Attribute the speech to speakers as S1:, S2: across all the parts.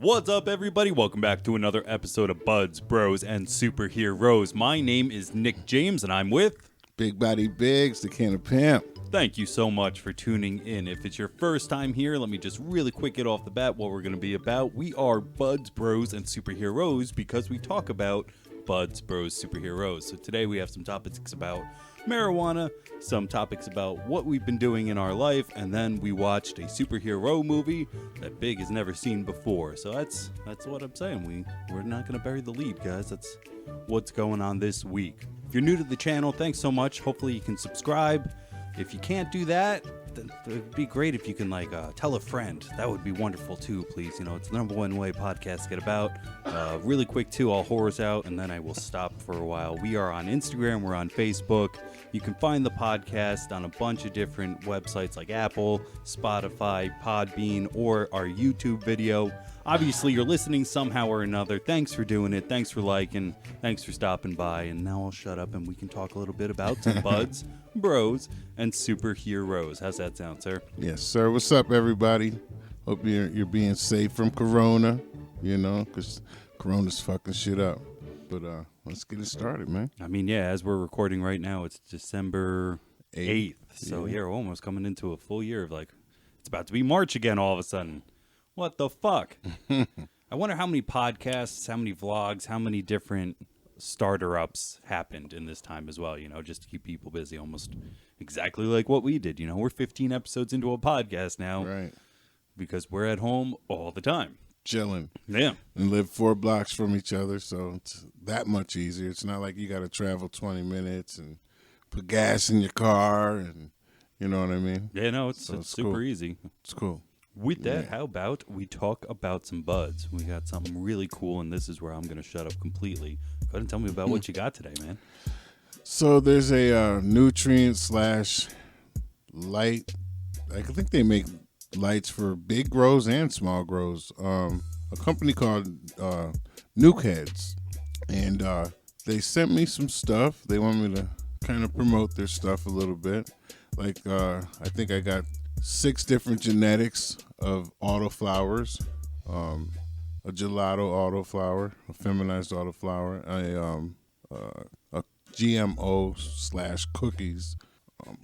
S1: What's up, everybody? Welcome back to another episode of Biggz, Bros, and Superheroes. My name is Nick James, and I'm with...
S2: Big Body Biggz, the Can of Pimp.
S1: Thank you so much for tuning in. If it's your first time here, let me just really quick get off the bat what we're going to be about. We are Biggz, Bros, and Superheroes because we talk about Biggz, Bros, Superheroes. So today we have some topics about marijuana, some topics about what we've been doing in our life, and then we watched a superhero movie that Big has never seen before. So that's what I'm saying. We're not going to bury the lead, guys. That's what's going on this week. If you're new to the channel, thanks so much. Hopefully you can subscribe. If you can't do that, then it would be great if you can tell a friend. That would be wonderful too, please. You know, it's the number one way podcasts get about. Really quick too, I'll whore us out and then I will stop for a while. We are on Instagram, we're on Facebook. You can find the podcast on a bunch of different websites like Apple, Spotify, Podbean, or our YouTube video. Obviously, you're listening somehow or another. Thanks for doing it. Thanks for liking. Thanks for stopping by. And now I'll shut up and we can talk a little bit about some Biggz, Bros, and Superheroes. How's that sound, sir?
S2: Yes, sir. What's up, everybody? Hope you're being safe from Corona, you know, because Corona's fucking shit up. But let's get it started, man.
S1: I mean, yeah, as we're recording right now, it's December 8th. So,
S2: Yeah.
S1: we're almost coming into a full year of it's about to be March again all of a sudden. What the fuck? I wonder how many podcasts, how many vlogs, how many different starter-ups happened in this time as well, you know, just to keep people busy, almost exactly like what we did. You know, we're 15 episodes into a podcast now.
S2: Right.
S1: Because we're at home all the time.
S2: Chilling.
S1: Yeah.
S2: And live 4 blocks from each other, so it's that much easier. It's not like you got to travel 20 minutes and put gas in your car, and you know what I mean?
S1: Yeah, no, it's
S2: So
S1: super
S2: cool.
S1: easy.
S2: It's cool.
S1: With that,
S2: Yeah.
S1: how about we talk about some buds? We got something really cool, and this is where I'm going to shut up completely. Go ahead and tell me about what you got today, man.
S2: So there's a nutrient / light. I think they make lights for big grows and small grows. A company called Nukeheads, and they sent me some stuff. They want me to kind of promote their stuff a little bit. I think I got 6 different genetics of autoflowers, a gelato autoflower, a feminized autoflower, a GMO / cookies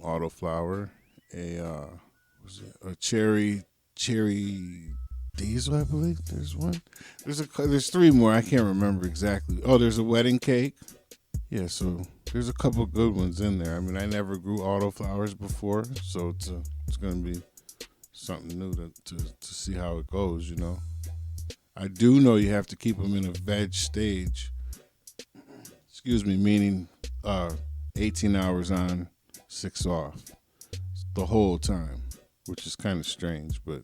S2: autoflower, a cherry diesel, I believe. There's one. There's 3 more. I can't remember exactly. Oh, there's a wedding cake. Yeah, so there's a couple good ones in there. I mean, I never grew autoflowers before, so it's going to be something new to see how it goes, you know. I do know you have to keep them in a veg stage. Excuse me, meaning 18 hours on, 6 off the whole time, which is kind of strange, but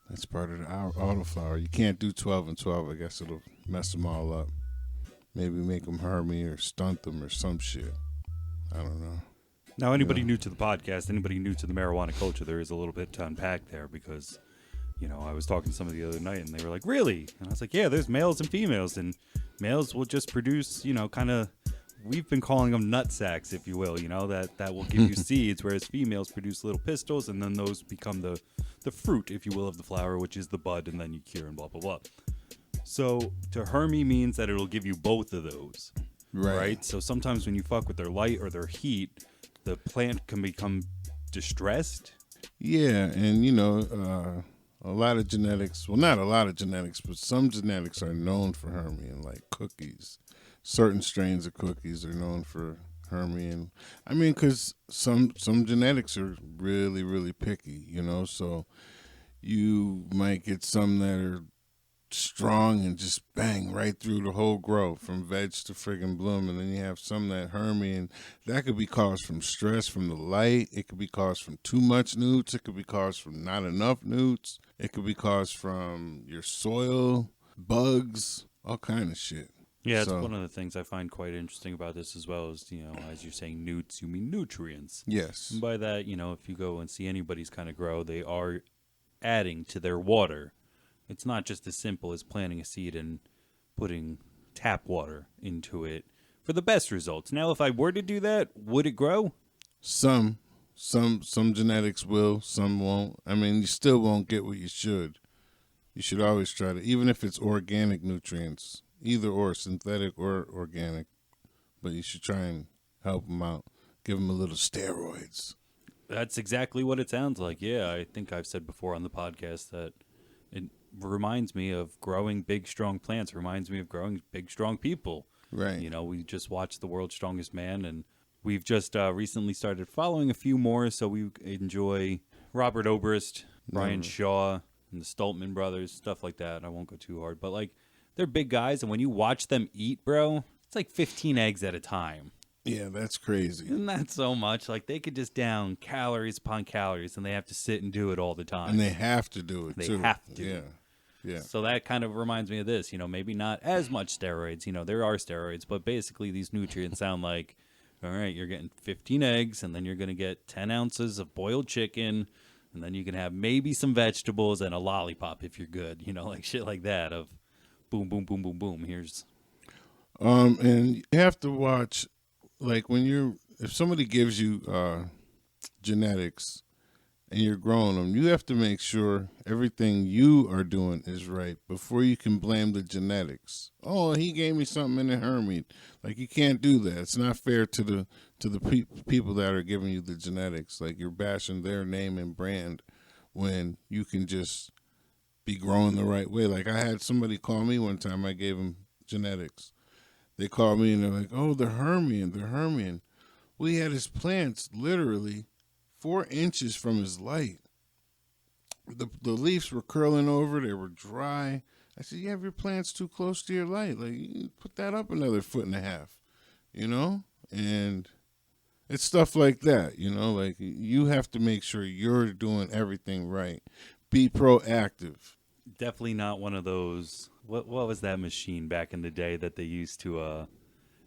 S2: that's part of the autoflower. You can't do 12 and 12. I guess it'll mess them all up. Maybe make them hermy or stunt them or some shit. I don't know.
S1: Now, anybody new to the podcast, anybody new to the marijuana culture, there is a little bit to unpack there because, you know, I was talking to somebody the other night and they were like, really? And I was like, yeah, there's males and females, and males will just produce, you know, kind of, we've been calling them nut sacks, if you will, you know, that will give you seeds, whereas females produce little pistils, and then those become the fruit, if you will, of the flower, which is the bud, and then you cure and blah, blah, blah. So to hermy means that it'll give you both of those, right? So sometimes when you fuck with their light or their heat, the plant can become distressed.
S2: Yeah, and you know, a lot of genetics, well, not a lot of genetics, but some genetics are known for hermy, and like cookies. Certain strains of cookies are known for hermy, and I mean, because some genetics are really, really picky, you know, so you might get some that are strong and just bang right through the whole grow from veg to friggin' bloom, and then you have some that hermy, and that could be caused from stress from the light. It could be caused from too much newts. It could be caused from not enough newts. It could be caused from your soil, bugs, all kind of shit.
S1: Yeah, it's one of the things I find quite interesting about this as well is, you know, as you're saying newts, you mean nutrients.
S2: Yes.
S1: And by that, you know, if you go and see anybody's kind of grow, they are adding to their water. It's not just as simple as planting a seed and putting tap water into it for the best results. Now, if I were to do that, would it grow?
S2: Some genetics will, some won't. I mean, you still won't get what you should. You should always try to, even if it's organic nutrients, either or, synthetic or organic, but you should try and help them out. Give them a little steroids.
S1: That's exactly what it sounds like. Yeah, I think I've said before on the podcast that it reminds me of growing big, strong plants. It reminds me of growing big, strong people.
S2: Right.
S1: You know, we just watched The World's Strongest Man, and we've just recently started following a few more, so we enjoy Robert Obrist, Brian Shaw, and the Stoltman brothers, stuff like that. I won't go too hard, but, like, they're big guys, and when you watch them eat, bro, it's like 15 eggs at a time.
S2: Yeah, that's crazy.
S1: Isn't that so much? Like, they could just down calories upon calories, and they have to sit and do it all the time.
S2: And they have to do it, too.
S1: They have to.
S2: Yeah. Yeah.
S1: So that kind of reminds me of this, you know, maybe not as much steroids. You know, there are steroids, but basically these nutrients sound like, all right, you're getting 15 eggs, and then you're going to get 10 ounces of boiled chicken, and then you can have maybe some vegetables and a lollipop if you're good. You know, like shit like that of boom, boom, boom, boom, boom. Here's.
S2: And you have to watch, like if somebody gives you genetics and you're growing them, you have to make sure everything you are doing is right before you can blame the genetics. Oh, he gave me something in the Hermit. Like, you can't do that. It's not fair to the people that are giving you the genetics. Like, you're bashing their name and brand when you can just be growing the right way. Like, I had somebody call me one time. I gave them genetics. They called me and they're like, oh, they're Hermian. Well, he had his plants literally 4 inches from his light. The leaves were curling over. They were dry. I said, you have your plants too close to your light. Like, you put that up another 1.5 feet, you know? And it's stuff like that, you know? Like, you have to make sure you're doing everything right. Be proactive.
S1: Definitely not one of those. What was that machine back in the day that they used to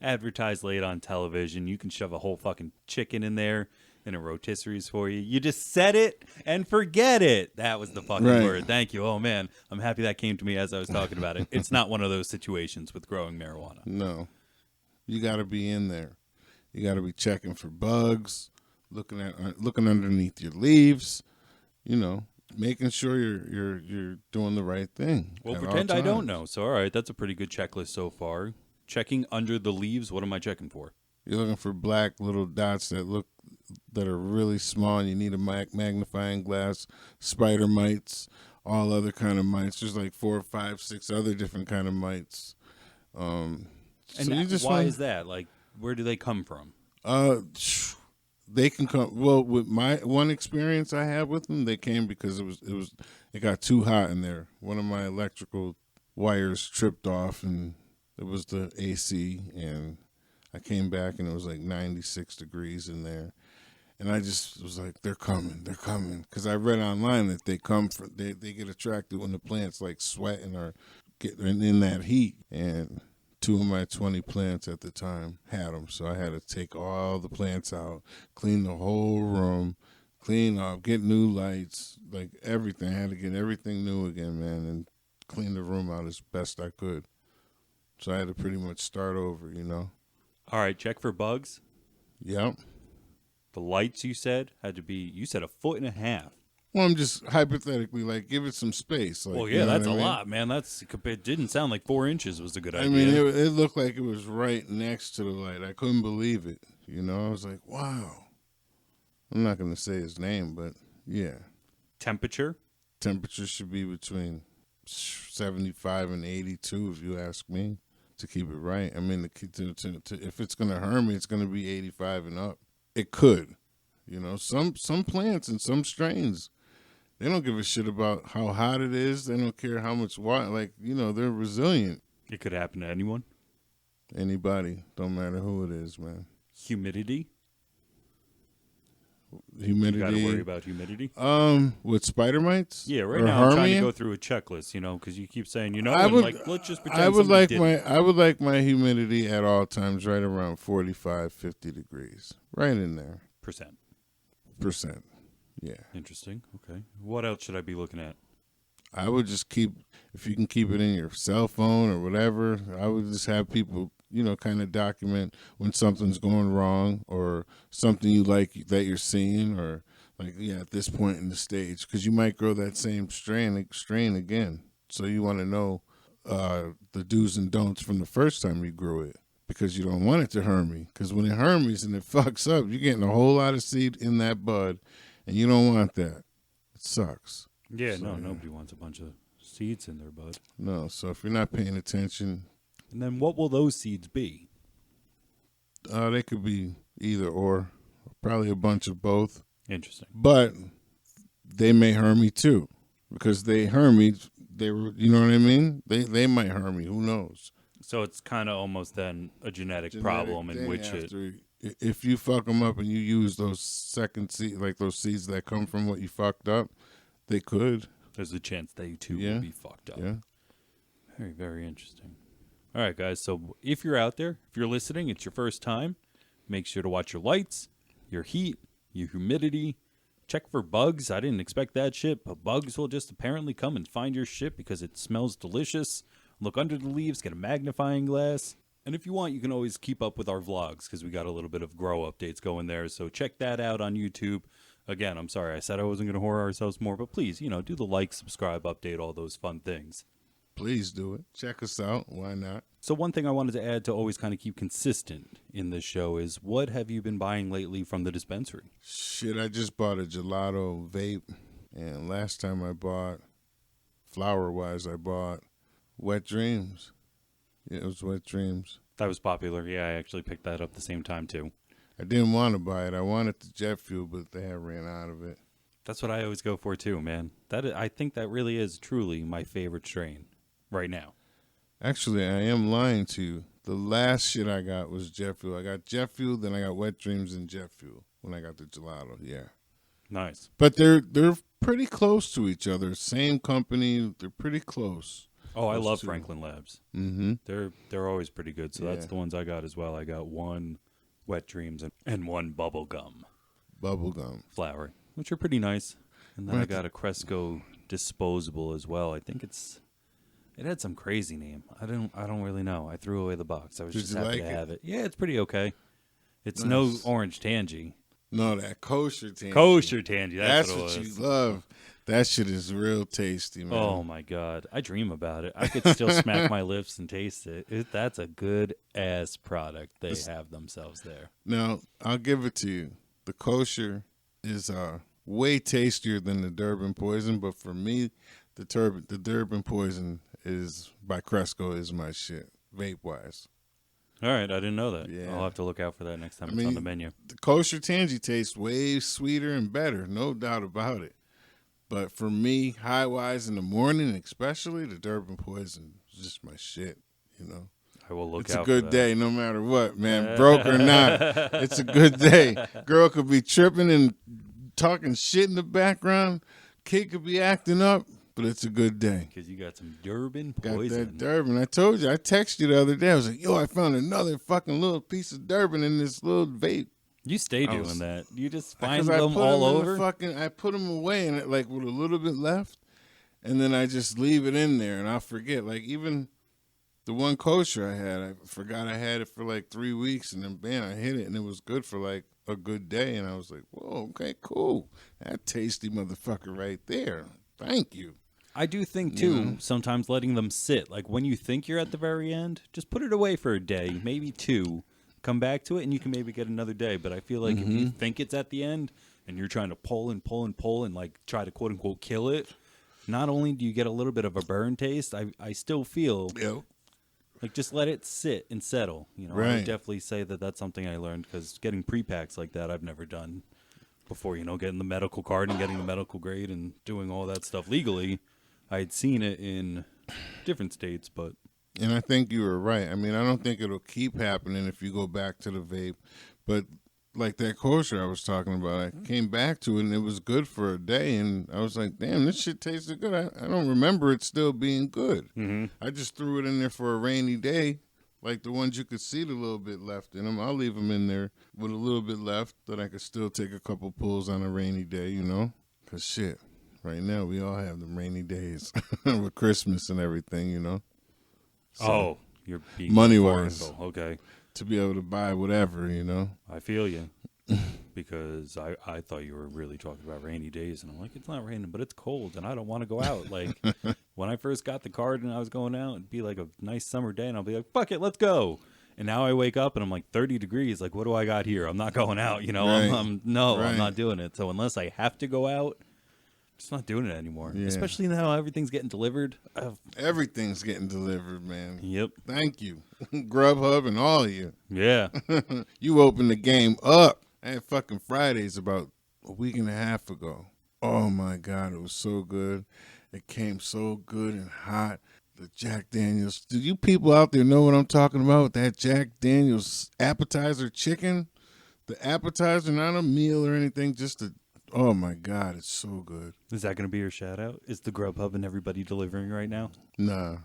S1: advertise late on television? You can shove a whole fucking chicken in there and a rotisseries for you. You just set it and forget it. That was the fucking word. Thank you. Oh, man. I'm happy that came to me as I was talking about it. It's not one of those situations with growing marijuana.
S2: No. You got to be in there. You got to be checking for bugs, looking underneath your leaves, you know, making sure you're doing the right thing.
S1: Well, pretend I don't know. So, all right, that's a pretty good checklist so far. Checking under the leaves, what am I checking for?
S2: You're looking for black little dots that are really small, and you need a magnifying glass, spider mites, all other kind of mites. There's like 4, 5, 6 other different kind of mites.
S1: And why is that? Like, where do they come from?
S2: They can come. Well, with my one experience I had with them, they came because it got too hot in there. One of my electrical wires tripped off, and it was the AC, and I came back and it was like 96 degrees in there. And I just was like, they're coming. Because I read online that they get attracted when the plants like sweating or getting in that heat. And 2 of my 20 plants at the time had them. So I had to take all the plants out, clean the whole room, clean up, get new lights, like everything. I had to get everything new again, man, and clean the room out as best I could. So I had to pretty much start over, you know.
S1: All right, check for bugs.
S2: Yep.
S1: The lights you said had to be, you said 1.5 feet.
S2: Well, I'm just hypothetically, like, give it some space. Like,
S1: well, yeah, that's a lot, man. It didn't sound like 4 inches was a good idea.
S2: I mean, it looked like it was right next to the light. I couldn't believe it. You know, I was like, wow. I'm not going to say his name, but yeah.
S1: Temperature?
S2: Temperature should be between 75 and 82, if you ask me, to keep it right. I mean, if it's going to harm me, it's going to be 85 and up. It could. You know, some plants and some strains, they don't give a shit about how hot it is. They don't care how much water. Like, you know, they're resilient.
S1: It could happen to anyone.
S2: Anybody. Don't matter who it is, man.
S1: Humidity?
S2: You got
S1: to worry about humidity?
S2: With spider mites?
S1: Yeah, right now I'm trying to go through a checklist, you know, because you keep saying, you know, let's just pretend
S2: I would like my humidity at all times right around 45, 50 degrees. Right in there. Percent. Yeah.
S1: Interesting. Okay. What else should I be looking at?
S2: I would just if you can keep it in your cell phone or whatever, I would just have people, you know, kind of document when something's going wrong or something you like that you're seeing, or like, yeah, at this point in the stage, because you might grow that same strain again. So you want to know the do's and don'ts from the first time you grew it, because you don't want it to hermy. Because when it hermies and it fucks up, you're getting a whole lot of seed in that bud, and you don't want that. It sucks.
S1: Yeah, so, nobody wants a bunch of seeds in their bud.
S2: No, so if you're not paying attention.
S1: And then what will those seeds be?
S2: They could be either or, probably a bunch of both.
S1: Interesting.
S2: But they may hermy too, because they hermied. They were, you know what I mean? They might hermy. Who knows?
S1: So it's kind of almost then a genetic problem in which
S2: if you fuck them up and you use those second seeds, like those seeds that come from what you fucked up, they could.
S1: There's a chance they too will be fucked up.
S2: Yeah.
S1: Very, very interesting. All right, guys. So if you're out there, if you're listening, it's your first time, make sure to watch your lights, your heat, your humidity. Check for bugs. I didn't expect that shit, but bugs will just apparently come and find your shit because it smells delicious. Look under the leaves, get a magnifying glass. And if you want, you can always keep up with our vlogs because we got a little bit of grow updates going there. So check that out on YouTube. Again, I'm sorry I said I wasn't going to whore ourselves more, but please, do the like, subscribe, update, all those fun things.
S2: Please do it. Check us out. Why not?
S1: So one thing I wanted to add to always kind of keep consistent in this show is, what have you been buying lately from the dispensary?
S2: Shit, I just bought a gelato vape. And last time I bought, flower-wise, I bought Wet Dreams. Yeah, it was Wet Dreams.
S1: That was popular. Yeah, I actually picked that up the same time, too.
S2: I didn't want to buy it. I wanted the jet fuel, but they had ran out of it.
S1: That's what I always go for, too, man. I think that really is truly my favorite strain right now.
S2: Actually, I am lying to you. The last shit I got was jet fuel. I got jet fuel, then I got Wet Dreams and jet fuel when I got the gelato. Yeah.
S1: Nice.
S2: But they're pretty close to each other. Same company. They're pretty close.
S1: Oh, I love Franklin Labs.
S2: Mm-hmm.
S1: They're always pretty good. So that's the ones I got as well. I got one Wet Dreams and one Bubblegum flower, which are pretty nice. And then I got a Cresco disposable as well. I think it had some crazy name. I don't really know. I threw away the box. I was just happy to have it. Yeah, it's pretty okay. It's no orange tangy.
S2: No, that kosher tangy.
S1: Kosher tangy. That's
S2: what you love. That shit is real tasty, man.
S1: Oh, my God. I dream about it. I could still smack my lips and taste it. That's a good-ass product they have themselves there.
S2: Now, I'll give it to you. The kosher is way tastier than the Durban Poison, but for me, the Durban Poison is by Cresco is my shit, vape-wise.
S1: All right, I didn't know that.
S2: Yeah.
S1: I'll have to look out for that next time it's on the menu.
S2: The kosher tangy tastes way sweeter and better, no doubt about it. But for me, high-wise in the morning, especially, the Durban Poison is just my shit,
S1: I will look out for that.
S2: It's a good day no matter what, man. Broke or not, it's a good day. Girl could be tripping and talking shit in the background. Kid could be acting up, but it's a good day.
S1: Because you got some Durban Poison.
S2: Got that Durban. I told you. I texted you the other day. I was like, yo, I found another fucking little piece of Durban in this little vape.
S1: You stay doing that. You just find them all over?
S2: I put them away and with a little bit left, and then I just leave it in there, and I'll forget. Like, even the one kosher I had, I forgot I had it for like 3 weeks, and then, bam, I hit it, and it was good for like a good day, and I was like, whoa, okay, cool. That tasty motherfucker right there. Thank you.
S1: I do think, too, sometimes letting them sit. Like, when you think you're at the very end, just put it away for a day, maybe 2. Come back to it, and you can maybe get another day. But I feel like if you think it's at the end, and you're trying to pull and like try to quote unquote kill it, not only do you get a little bit of a burn taste, I still feel like just let it sit and settle. I would definitely say that that's something I learned, because getting pre-packs like that I've never done before. Getting the medical card and getting the medical grade and doing all that stuff legally. I had seen it in different states, but.
S2: And I think you were right. I mean, I don't think it'll keep happening if you go back to the vape. But like that kosher I was talking about, I came back to it, and it was good for a day. And I was like, damn, this shit tasted good. I don't remember it still being good.
S1: Mm-hmm.
S2: I just threw it in there for a rainy day, like the ones you could see the little bit left in them. I'll leave them in there with a little bit left that I could still take a couple pulls on a rainy day, Because shit, right now we all have them rainy days with Christmas and everything, So,
S1: you're being
S2: money-wise.
S1: Okay.
S2: To be able to buy whatever,
S1: I feel you. Because I thought you were really talking about rainy days. And I'm like, it's not raining, but it's cold, and I don't want to go out. Like, When I first got the card and I was going out, it'd be like a nice summer day, and I'll be like, fuck it, let's go. And now I wake up and I'm like 30 degrees. Like, what do I got here? I'm not going out. You know,
S2: Right.
S1: I'm not doing it. So unless I have to go out, I'm just not doing it anymore.
S2: Yeah.
S1: Especially now everything's getting delivered.
S2: Everything's getting delivered, man.
S1: Yep.
S2: Thank you. Grubhub and all of you.
S1: Yeah.
S2: You opened the game up. I had fucking Fridays about a week and a half ago. Oh my God, it was so good. It came so good and hot. The Jack Daniels. Do you people out there know what I'm talking about? That Jack Daniels appetizer chicken? The appetizer, not a meal or anything, just a, oh my God, it's so good.
S1: Is that going to be your shout out? Is the Grubhub and everybody delivering right now?
S2: Nah.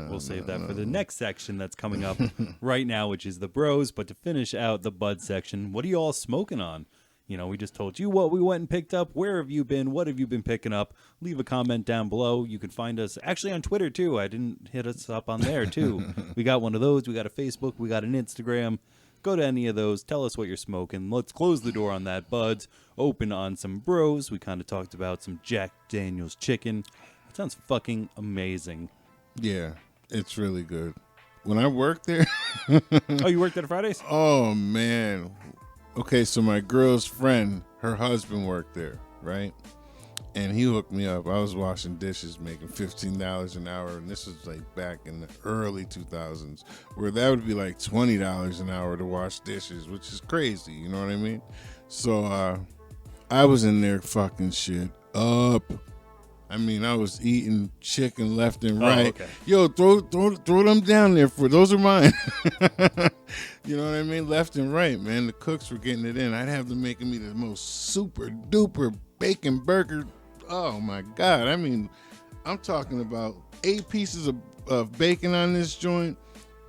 S1: We'll save that for the next section that's coming up right now, which is the bros. But to finish out the bud section, what are you all smoking on? You know, we just told you what we went and picked up. Where have you been? What have you been picking up? Leave a comment down below. You can find us actually on Twitter, too. I didn't hit us up on there, too. We got one of those. We got a Facebook. We got an Instagram. Go to any of those. Tell us what you're smoking. Let's close the door on that, buds. Open on some bros. We kind of talked about some Jack Daniels chicken. It sounds fucking amazing.
S2: Yeah, it's really good. When I worked there.
S1: Oh, you worked at Fridays?
S2: Oh, man. Okay, so my girl's friend, her husband worked there, right? And he hooked me up. I was washing dishes, making $15 an hour, and this was like back in the early 2000s, where that would be like $20 an hour to wash dishes, which is crazy, you know what I mean? So I was in there fucking shit up. I mean, I was eating chicken left and right.
S1: Okay.
S2: Yo, throw them down there for those are mine. You know what I mean? Left and right, man. The cooks were getting it in. I'd have them making me the most super duper bacon burger. Oh my God. I mean, I'm talking about 8 pieces of bacon on this joint,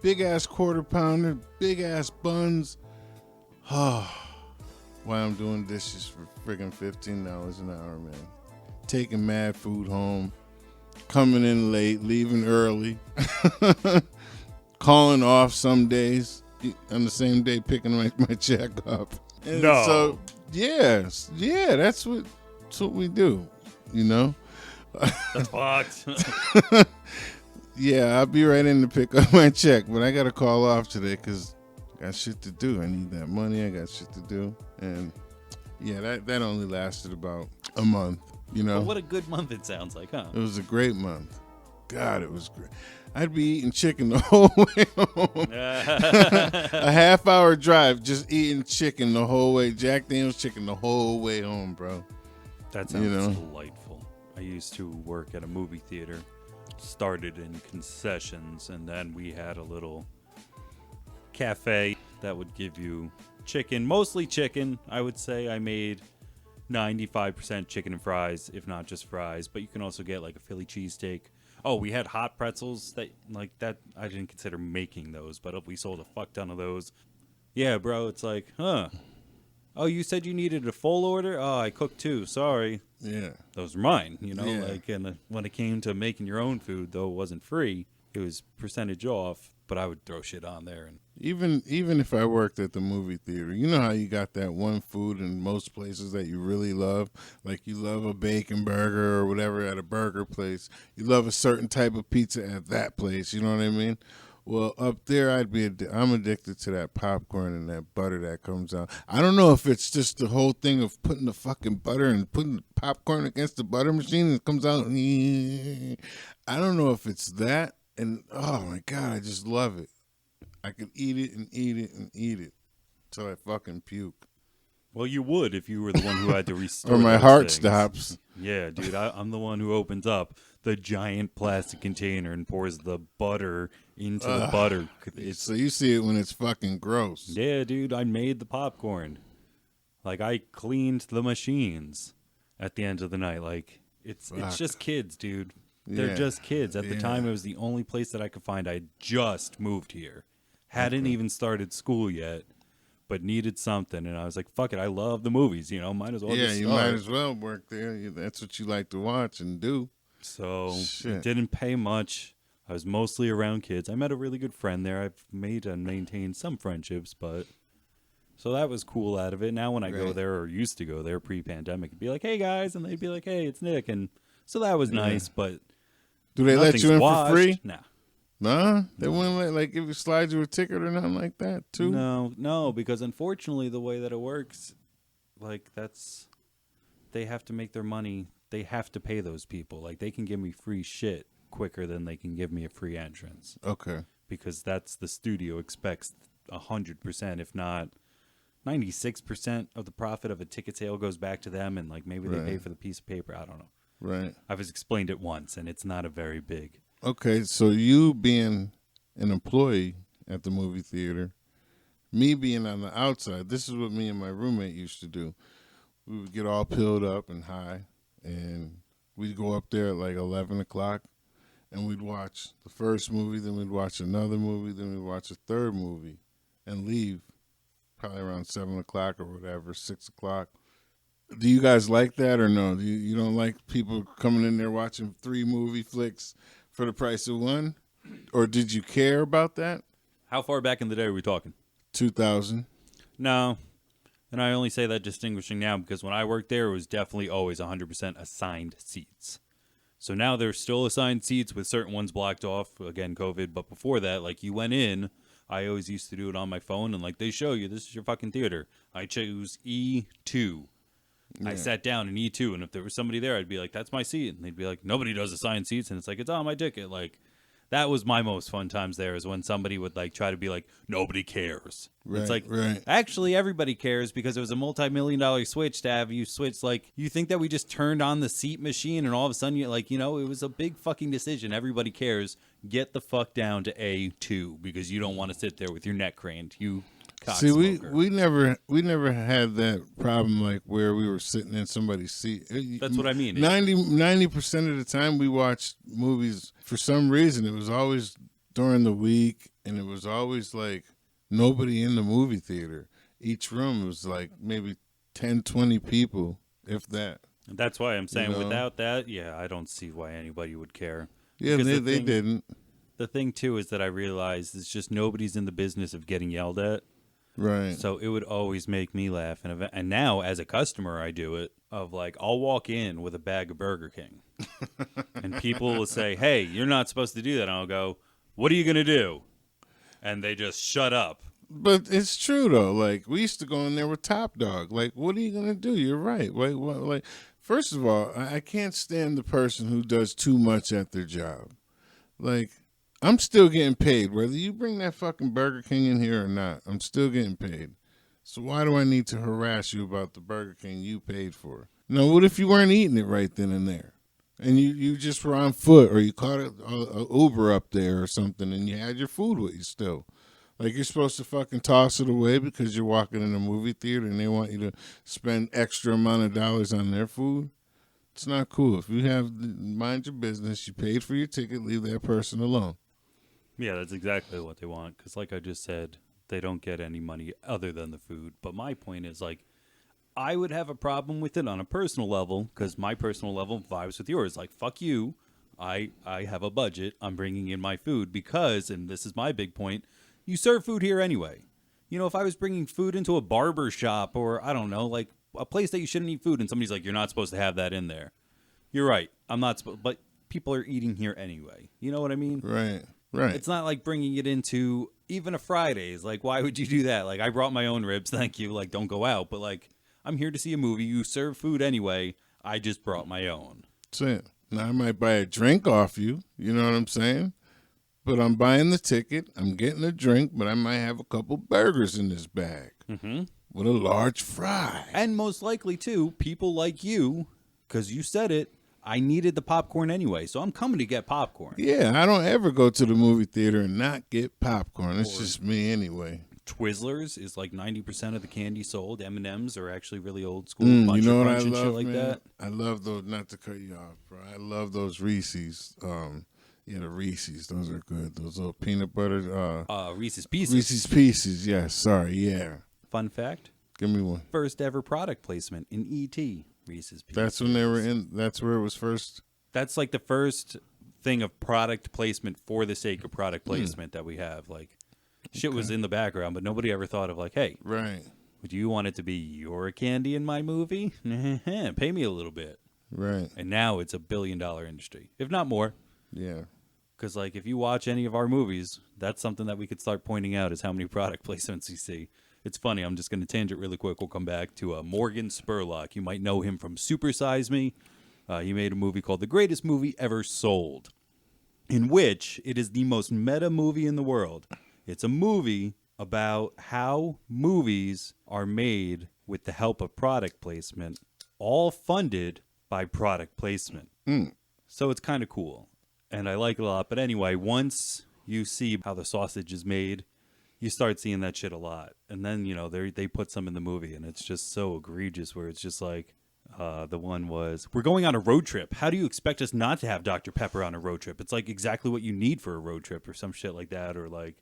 S2: big ass quarter pounder, big ass buns. Oh, why I'm doing dishes for friggin' $15 an hour, man. Taking mad food home, coming in late, leaving early, calling off some days, on the same day picking my check up. And
S1: No.
S2: So, yeah, that's what we do, you know?
S1: That's fucked.
S2: Yeah, I'll be right in to pick up my check, but I got to call off today because I got shit to do. I need that money. I got shit to do. And, yeah, that only lasted about a month. You know,
S1: But what a good month it sounds like, huh?
S2: It was a great month. God, it was great. I'd be eating chicken the whole way home. A half-hour drive, just eating chicken the whole way. Jack Daniels chicken the whole way home, bro.
S1: That sounds delightful. I used to work at a movie theater. Started in concessions, and then we had a little cafe that would give you chicken, mostly chicken. I would say I made 95% chicken and fries, if not just fries. But you can also get like a Philly cheesesteak. Oh, we had hot pretzels that I didn't consider making those, but we sold a fuck ton of those. Yeah, bro, it's like, huh? Oh, you said you needed a full order? Oh, I cooked 2. Sorry.
S2: Yeah.
S1: Those are mine, you know?
S2: Yeah.
S1: Like, and when it came to making your own food, though it wasn't free, it was percentage off, but I would throw shit on there. And
S2: Even if I worked at the movie theater, you know how you got that one food in most places that you really love? Like you love a bacon burger or whatever at a burger place. You love a certain type of pizza at that place, you know what I mean? Well, up there, I'm addicted to that popcorn and that butter that comes out. I don't know if it's just the whole thing of putting the fucking butter and putting the popcorn against the butter machine and it comes out. I don't know if it's that. And, oh, my God, I just love it. I could eat it and eat it and eat it till I fucking puke.
S1: well, you would if you were the one who had to restore
S2: Or my
S1: those
S2: heart
S1: things.
S2: stops.
S1: Yeah, dude, I'm the one who opens up the giant plastic container and pours the butter into the butter.
S2: So you see it when it's fucking gross.
S1: Yeah, dude, I made the popcorn. Like, I cleaned the machines at the end of the night. Like, it's just kids, dude. They're
S2: Yeah.
S1: just kids. At the
S2: Yeah.
S1: time, it was the only place that I could find. I just moved here. Hadn't even started school yet, but needed something. And I was like, fuck it, I love the movies, you know, might as well
S2: Yeah,
S1: just
S2: you
S1: start.
S2: might as well work there. That's what you like to watch and do.
S1: So
S2: Shit.
S1: it didn't pay much. I was mostly around kids. I met a really good friend there. I've made and maintained some friendships, but so that was cool out of it. Now when I go
S2: Right.
S1: there or used to go there pre-pandemic, it'd be like, hey guys, and they'd be like, hey, it's Nick. And so that was nice, but
S2: Do they let you in for free?
S1: Nah.
S2: Nah, they wouldn't let like if you slide you a ticket or nothing like that too.
S1: No, because unfortunately the way that it works, like they have to make their money. They have to pay those people. Like they can give me free shit quicker than they can give me a free entrance.
S2: Okay.
S1: Because that's the studio expects 100%, if not 96% of the profit of a ticket sale goes back to them, and like maybe they pay for the piece of paper. I don't know.
S2: Right.
S1: I've explained it once, and it's not a very big.
S2: Okay, so you being an employee at the movie theater, me being on the outside, this is what me and my roommate used to do. We would get all pilled up and high, and we'd go up there at like 11 o'clock, and we'd watch the first movie, then we'd watch another movie, then we'd watch a third movie, and leave probably around 7 o'clock or whatever, 6 o'clock. Do you guys like that or no? You don't like people coming in there watching 3 movie flicks for the price of one? Or did you care about that?
S1: How far back in the day are we talking?
S2: 2000.
S1: No. And I only say that distinguishing now because when I worked there, it was definitely always 100% assigned seats. So now there's still assigned seats with certain ones blocked off, again, COVID. But before that, like you went in, I always used to do it on my phone, and like they show you, this is your fucking theater. I choose E2. Yeah. I sat down in E2, and if there was somebody there, I'd be like, that's my seat. And they'd be like, nobody does assigned seats. And it's like, it's on my ticket. Like, that was my most fun times there, is when somebody would like try to be like, nobody cares.
S2: Right,
S1: it's like,
S2: right.
S1: Actually, everybody cares, because it was a multi-million-dollar switch to have you switch. Like, you think that we just turned on the seat machine and all of a sudden, you like, you know, it was a big fucking decision. Everybody cares. Get the fuck down to A2 because you don't want to sit there with your neck craned. You
S2: See, we never had that problem, like where we were sitting in somebody's seat.
S1: That's what I mean.
S2: 90% of the time we watched movies, for some reason, it was always during the week, and it was always like nobody in the movie theater. Each room was like maybe 10, 20 people, if that.
S1: That's why I'm saying, without that, yeah, I don't see why anybody would care.
S2: Yeah, they didn't.
S1: The thing, too, is that I realized it's just nobody's in the business of getting yelled at.
S2: Right.
S1: So it would always make me laugh. And now, as a customer, I do it of like, I'll walk in with a bag of Burger King. And people will say, hey, you're not supposed to do that. And I'll go, what are you going to do? And they just shut up.
S2: But it's true, though. Like, we used to go in there with Top Dog. Like, what are you going to do? You're right. Like, first of all, I can't stand the person who does too much at their job. Like, I'm still getting paid, whether you bring that fucking Burger King in here or not. I'm still getting paid. So why do I need to harass you about the Burger King you paid for? No, what if you weren't eating it right then and there? And you just were on foot, or you caught a Uber up there or something, and you had your food with you still. Like, you're supposed to fucking toss it away because you're walking in a movie theater and they want you to spend extra amount of dollars on their food? It's not cool. If you mind your business, you paid for your ticket, leave that person alone.
S1: Yeah, that's exactly what they want. Because like I just said, they don't get any money other than the food. But my point is, like, I would have a problem with it on a personal level, because my personal level vibes with yours. Like, fuck you. I have a budget. I'm bringing in my food because, and this is my big point, you serve food here anyway. You know, if I was bringing food into a barber shop or, I don't know, like a place that you shouldn't eat food, and somebody's like, you're not supposed to have that in there. You're right. I'm not supposed, but people are eating here anyway. You know what I mean?
S2: Right. Right.
S1: It's not like bringing it into even a Fridays. Like, why would you do that? Like, I brought my own ribs. Thank you. Like, don't go out. But, like, I'm here to see a movie. You serve food anyway. I just brought my own.
S2: That's it. Now, I might buy a drink off you. You know what I'm saying? But I'm buying the ticket. I'm getting a drink. But I might have a couple burgers in this bag. Mm-hmm. With a large fry.
S1: And most likely, too, people like you, because you said it, I needed the popcorn anyway, so I'm coming to get popcorn.
S2: Yeah, I don't ever go to the movie theater and not get popcorn. It's just me anyway.
S1: Twizzlers is like 90% of the candy sold. M&M's are actually really old school.
S2: You know what I love,
S1: shit like
S2: man?
S1: That.
S2: I love those, not to cut you off, bro. I love those Reese's. Yeah, the Reese's. Those are good. Those little peanut butter.
S1: Reese's Pieces.
S2: Reese's Pieces, yes. Sorry, yeah.
S1: Fun fact.
S2: Give me one.
S1: First ever product placement in E.T. Reese's Pieces.
S2: That's when they were in. That's where it was first.
S1: That's like the first thing of product placement for the sake of product placement that we have. Like, shit was in the background, but nobody ever thought of like, hey,
S2: right?
S1: Would you want it to be your candy in my movie? Pay me a little bit.
S2: Right.
S1: And now it's $1 billion industry, if not more.
S2: Yeah.
S1: Because, like, if you watch any of our movies, that's something that we could start pointing out is how many product placements you see. It's funny. I'm just going to tangent really quick. We'll come back to Morgan Spurlock. You might know him from Super Size Me. He made a movie called The Greatest Movie Ever Sold, in which it is the most meta movie in the world. It's a movie about how movies are made with the help of product placement, all funded by product placement. So it's kind of cool. And I like it a lot. But anyway, once you see how the sausage is made, you start seeing that shit a lot. And then, you know, they put some in the movie, and it's just so egregious where it's just like, the one was, we're going on a road trip. How do you expect us not to have Dr. Pepper on a road trip? It's like exactly what you need for a road trip or some shit like that. Or like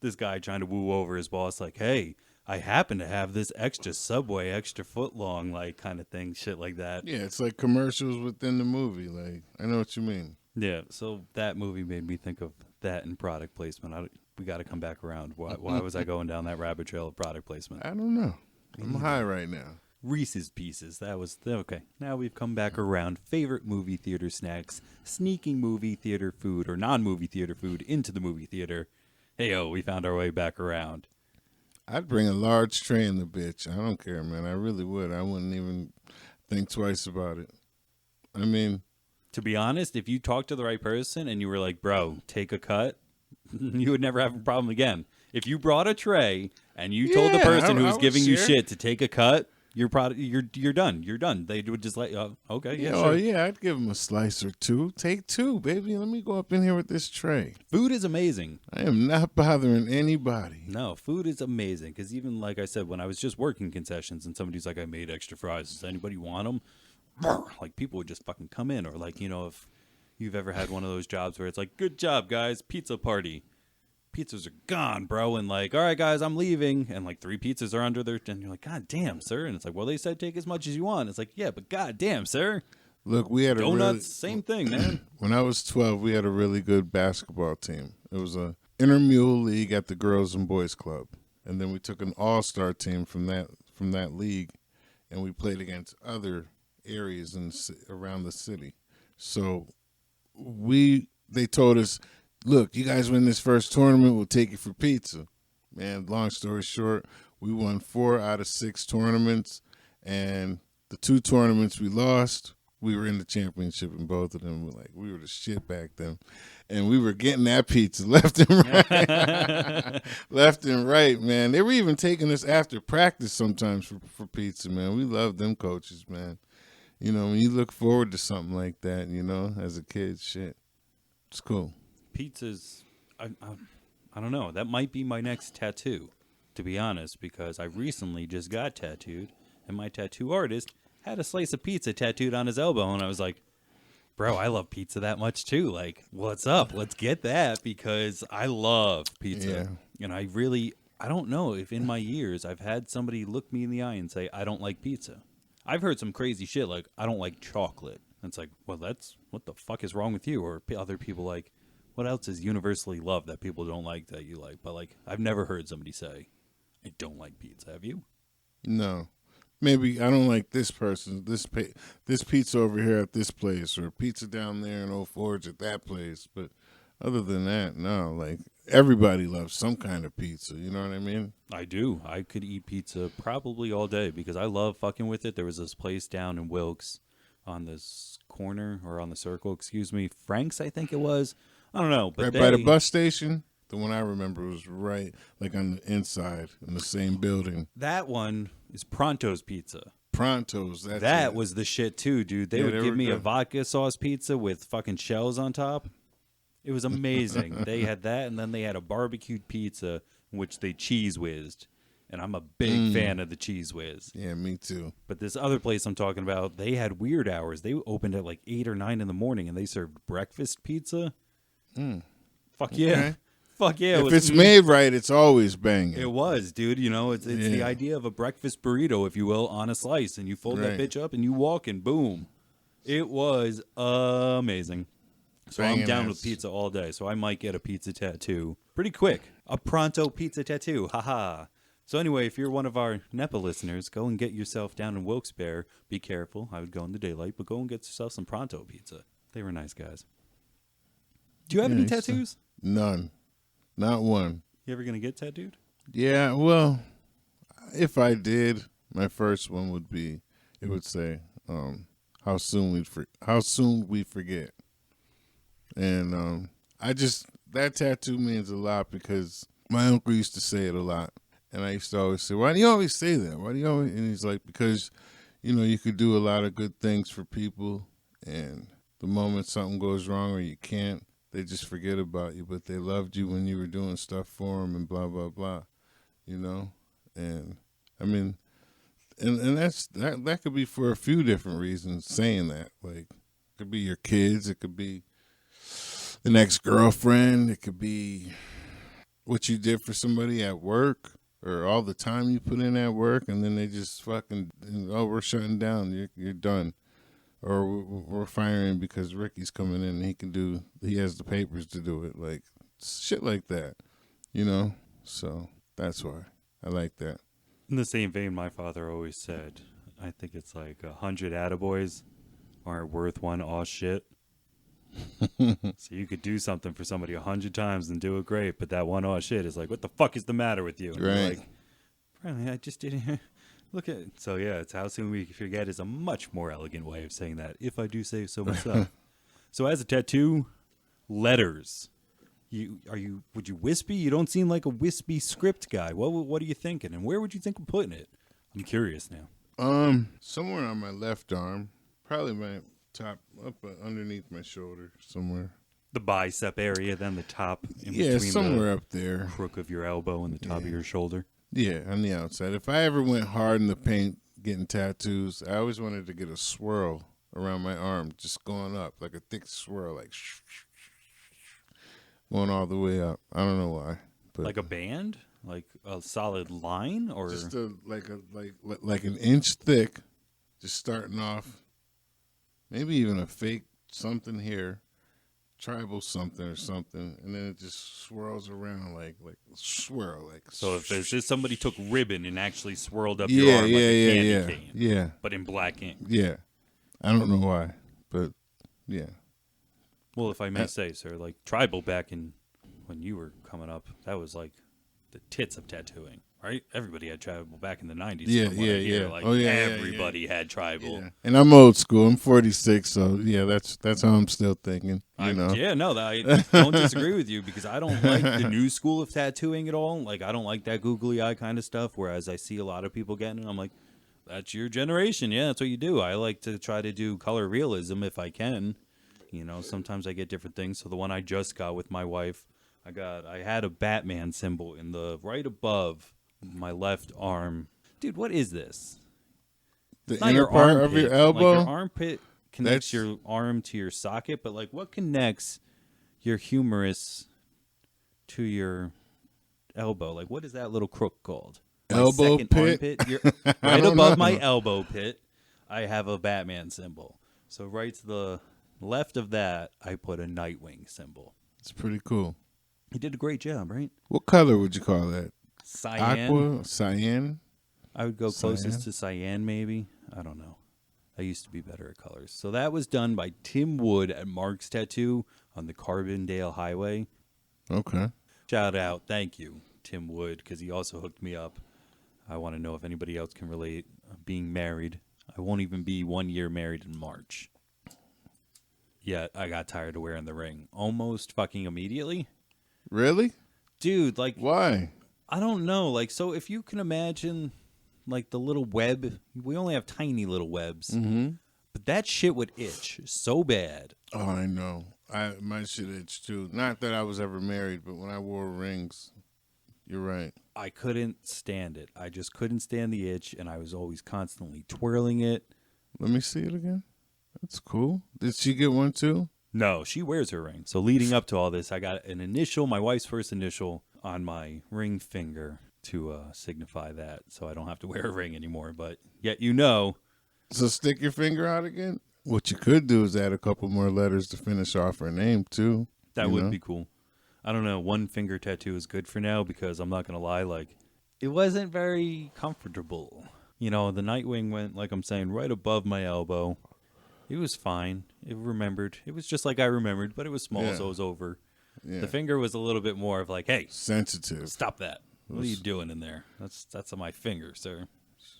S1: this guy trying to woo over his boss, like, hey, I happen to have this extra Subway, extra foot long, like kind of thing, shit like that.
S2: Yeah, it's like commercials within the movie. Like, I know what you mean.
S1: Yeah, so that movie made me think of that in product placement. We got to come back around. Why was I going down that rabbit trail of product placement?
S2: I don't know. I'm high right now.
S1: Reese's Pieces. That was okay. Now we've come back around. Favorite movie theater snacks, sneaking movie theater food or non-movie theater food into the movie theater. Hey-o, we found our way back around.
S2: I'd bring a large tray in the bitch. I don't care, man. I really would. I wouldn't even think twice about it. I mean,
S1: to be honest, if you talked to the right person and you were like, bro, take a cut, you would never have a problem again. If you brought a tray and you told the person who was giving you shit to take a cut, you're done. You're done. They would just let you, okay, yeah, sure.
S2: Oh, yeah, I'd give them a slice or two. Take two, baby. Let me go up in here with this tray.
S1: Food is amazing.
S2: I am not bothering anybody.
S1: No, food is amazing. Because even, like I said, when I was just working concessions and somebody's like, I made extra fries. Does anybody want them? Like, people would just fucking come in. Or, like, you know, if you've ever had one of those jobs where it's like, good job, guys, pizza party. Pizzas are gone, bro. And like, all right, guys, I'm leaving. And like 3 pizzas are under there. And you're like, God damn, sir. And it's like, well, they said take as much as you want. It's like, yeah, but God damn, sir.
S2: Look, we had
S1: donuts, same thing, man.
S2: When I was 12, we had a really good basketball team. It was a intramural league at the Girls and Boys Club. And then we took an all-star team from that league, and we played against other areas around the city. So they told us, look, you guys win this first tournament, we'll take you for pizza. Man, long story short, we won 4 out of 6 tournaments, and the 2 tournaments we lost, we were in the championship in both of them. We were the shit back then. And we were getting that pizza left and right. Left and right, man. They were even taking us after practice sometimes for pizza, man. We love them coaches, man. You know, when you look forward to something like that, you know, as a kid, shit, it's cool.
S1: Pizzas, I don't know. That might be my next tattoo, to be honest, because I recently just got tattooed, and my tattoo artist had a slice of pizza tattooed on his elbow, and I was like, bro, I love pizza that much too. Like, what's up? Let's get that, because I love pizza.
S2: Yeah.
S1: And I don't know if in my years I've had somebody look me in the eye and say, I don't like pizza. I've heard some crazy shit like, I don't like chocolate. And it's like, well, what the fuck is wrong with you? Or other people like, what else is universally loved that people don't like that you like? But like, I've never heard somebody say, I don't like pizza. Have you?
S2: No. Maybe I don't like this person, this pizza over here at this place, or pizza down there in Old Forge at that place. But other than that, no. Like, everybody loves some kind of pizza. You know what I mean?
S1: I do. I could eat pizza probably all day because I love fucking with it. There was this place down in Wilkes on this corner, or on the circle, excuse me, Frank's, I think it was. I don't know. But
S2: right by the bus station? The one I remember was right, like, on the inside in the same building.
S1: That one is Pronto's Pizza.
S2: Pronto's.
S1: That was the shit, too, dude. They would give me a vodka sauce pizza with fucking shells on top. It was amazing. They had that, and then they had a barbecued pizza, which they cheese whizzed. And I'm a big fan of the cheese whiz.
S2: Yeah, me too.
S1: But this other place I'm talking about, they had weird hours. They opened at like 8 or 9 in the morning, and they served breakfast pizza. Fuck yeah.
S2: Okay.
S1: Fuck yeah.
S2: If it's made right, it's always banging.
S1: It was, dude. You know, it's the idea of a breakfast burrito, if you will, on a slice. And you fold that bitch up and you walk and boom. It was amazing. So I'm down with pizza all day. So I might get a pizza tattoo pretty quick. A Pronto pizza tattoo. Haha. So anyway, if you're one of our NEPA listeners, go and get yourself down in Wilkes-Barre. Be careful. I would go in the daylight, but go and get yourself some Pronto pizza. They were nice guys. Do you have
S2: Yeah,
S1: any
S2: I used to-
S1: tattoos?
S2: None. Not one.
S1: You ever gonna get tattooed?
S2: Yeah, well, if I did, my first one would be, it would say, how soon we forget. And that tattoo means a lot because my uncle used to say it a lot. And I used to always say, why do you always say that? Why do you always? And he's like, because, you could do a lot of good things for people. And the moment something goes wrong or you can't, they just forget about you. But they loved you when you were doing stuff for them and blah, blah, blah. And I mean, and that could be for a few different reasons saying that. Like, it could be your kids. It could be an ex-girlfriend. It could be what you did for somebody at work or all the time you put in at work, and then they just fucking, we're shutting down. You're done. Or we're firing because Ricky's coming in and he has the papers to do it. Like, shit like that, So that's why I like that.
S1: In the same vein, my father always said, I think it's like 100 attaboys aren't worth one aw shit. So you could do something for somebody 100 times and do it great, but that one aw shit is like, what the fuck is the matter with you? And
S2: right.
S1: You're like, really, I just didn't look at it. So yeah, it's how soon we forget is a much more elegant way of saying that, if I do say so myself. So as a tattoo, letters. Would you wispy? You don't seem like a wispy script guy. What are you thinking? And where would you think of putting it? I'm curious now.
S2: Somewhere on my left arm, probably my top up underneath my shoulder somewhere.
S1: The bicep area, then the top in
S2: yeah,
S1: between
S2: somewhere up there.
S1: Crook of your elbow and the top of your shoulder.
S2: Yeah, on the outside. If I ever went hard in the paint getting tattoos, I always wanted to get a swirl around my arm, just going up, like a thick swirl, like going all the way up. I don't know why. But
S1: like a band? Like a solid line? Or
S2: just like an inch thick, just starting off, maybe even a fake something here, tribal something or something, and then it just swirls around like swirl like.
S1: So if there's just somebody took ribbon and actually swirled up your arm like a candy cane.
S2: Yeah.
S1: But in black ink.
S2: Yeah. I don't know why, but yeah.
S1: Well, if I may say, sir, like tribal back in when you were coming up, that was like the tits of tattooing, right? Everybody had tribal back in the 90s.
S2: Yeah.
S1: Like everybody had tribal.
S2: Yeah. And I'm old school. I'm 46, so yeah, that's how I'm still thinking.
S1: Yeah, no, I don't disagree with you because I don't like the new school of tattooing at all. Like, I don't like that googly eye kind of stuff, whereas I see a lot of people getting it. I'm like, that's your generation. Yeah, that's what you do. I like to try to do color realism if I can. Sometimes I get different things. So the one I just got with my wife, I had a Batman symbol in the right above my left arm. Dude, what is this?
S2: The inner part of your elbow?
S1: Like your armpit connects your arm to your socket, but like what connects your humerus to your elbow? Like what is that little crook called? My
S2: elbow
S1: second
S2: pit?
S1: Armpit, right above my elbow pit, I have a Batman symbol. So right to the left of that, I put a Nightwing symbol.
S2: It's pretty cool.
S1: He did a great job, right?
S2: What color would you call that?
S1: Cyan.
S2: Aqua? Cyan?
S1: I would go closest to cyan, maybe. I don't know. I used to be better at colors. So that was done by Tim Wood at Mark's Tattoo on the Carbondale Highway.
S2: Okay.
S1: Shout out. Thank you, Tim Wood, because he also hooked me up. I want to know if anybody else can relate being married. I won't even be 1 year married in March. Yet I got tired of wearing the ring. Almost fucking immediately.
S2: Really?
S1: Dude, like...
S2: Why?
S1: I don't know. Like, so if you can imagine, like, the little web, we only have tiny little webs.
S2: Mm-hmm.
S1: But that shit would itch so bad.
S2: Oh, I know. My shit itched, too. Not that I was ever married, but when I wore rings, you're right.
S1: I couldn't stand it. I just couldn't stand the itch, and I was always constantly twirling it.
S2: Let me see it again. That's cool. Did she get one, too?
S1: No, she wears her ring. So leading up to all this, I got an initial, my wife's first initial, on my ring finger to signify that, so I don't have to wear a ring anymore. But yet
S2: So stick your finger out again? What you could do is add a couple more letters to finish off her name, too.
S1: That would be cool. I don't know. One finger tattoo is good for now because I'm not going to lie, like, it wasn't very comfortable. The Nightwing went, like I'm saying, right above my elbow. It was fine. It remembered. It was just like I remembered, but it was small,
S2: Yeah.
S1: so it was over.
S2: Yeah.
S1: The finger was a little bit more of like, hey,
S2: Sensitive.
S1: stop that. What are you doing in there? That's on my finger, sir.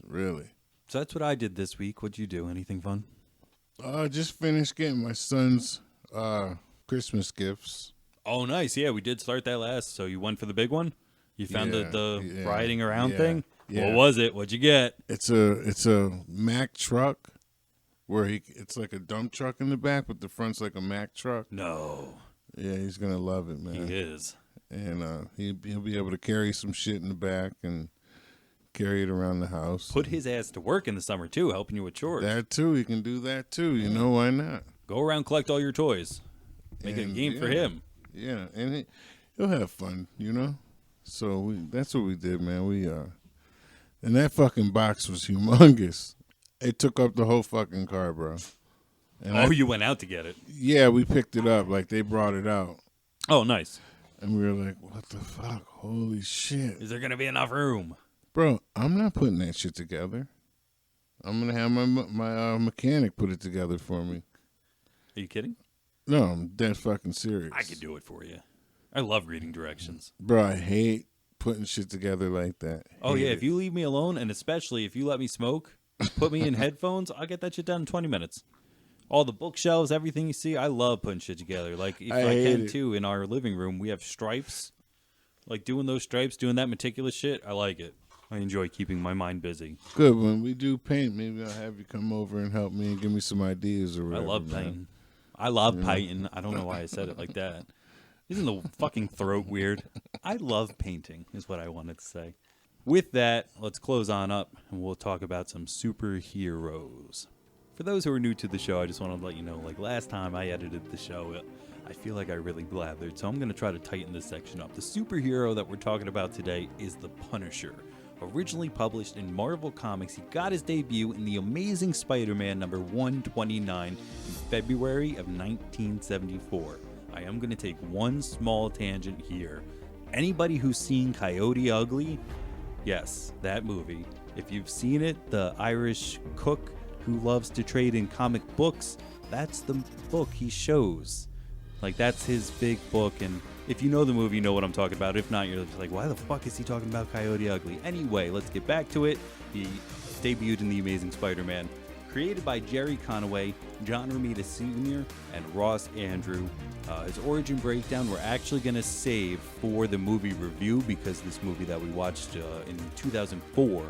S2: Really.
S1: So that's what I did this week. What'd you do? Anything fun?
S2: Just finished getting my son's Christmas gifts.
S1: Oh, nice. Yeah, we did start that last. So you went for the big one? You found the
S2: Yeah,
S1: riding around
S2: yeah,
S1: thing?
S2: yeah.
S1: What was it? What'd you get?
S2: It's a Mack truck where it's like a dump truck in the back, but the front's like a Mack truck.
S1: No.
S2: Yeah, he's gonna love it, man.
S1: He is.
S2: And he'll be able to carry some shit in the back and carry it around the house.
S1: Put his ass to work in the summer, too, helping you with chores.
S2: That too, he can do that too. You know, why not?
S1: Go around, collect all your toys. Make it a game for him.
S2: Yeah, and he'll have fun, you know. So that's what we did, man. And that fucking box was humongous. It took up the whole fucking car, bro. And
S1: you went out to get it.
S2: Yeah, we picked it up. Like, they brought it out.
S1: Oh, nice.
S2: And we were like, what the fuck? Holy shit.
S1: Is there going to be enough room?
S2: Bro, I'm not putting that shit together. I'm going to have my mechanic put it together for me.
S1: Are you kidding?
S2: No, I'm dead fucking serious.
S1: I could do it for you. I love reading directions.
S2: Bro, I hate putting shit together like that.
S1: Oh, yeah.
S2: Hate
S1: If you leave me alone, and especially if you let me smoke, put me in headphones, I'll get that shit done in 20 minutes. All the bookshelves, everything you see, I love putting shit together. Like, if I can, too, in our living room, we have stripes. Like, doing those stripes, doing that meticulous shit, I like it. I enjoy keeping my mind busy.
S2: Good. When we do paint, maybe I'll have you come over and help me and give me some ideas or whatever.
S1: I love painting. I love painting. I don't know why I said it like that. Isn't the fucking throat weird? I love painting, is what I wanted to say. With that, let's close on up, and we'll talk about some superheroes. For those who are new to the show, I just want to let you know, like last time I edited the show, I feel like I really blathered, so I'm going to try to tighten this section up. The superhero that we're talking about today is the Punisher. Originally published in Marvel Comics, he got his debut in The Amazing Spider-Man number 129 in February of 1974. I am going to take one small tangent here. Anybody who's seen Coyote Ugly, yes, that movie. If you've seen it, the Irish cook who loves to trade in comic books, that's the book he shows. Like, that's his big book, and if you know the movie, you know what I'm talking about. If not, you're just like, why the fuck is he talking about Coyote Ugly? Anyway, let's get back to it. He debuted in The Amazing Spider-Man. Created by Jerry Conway, John Romita Sr., and Ross Andrew. His origin breakdown we're actually going to save for the movie review because this movie that we watched in 2004,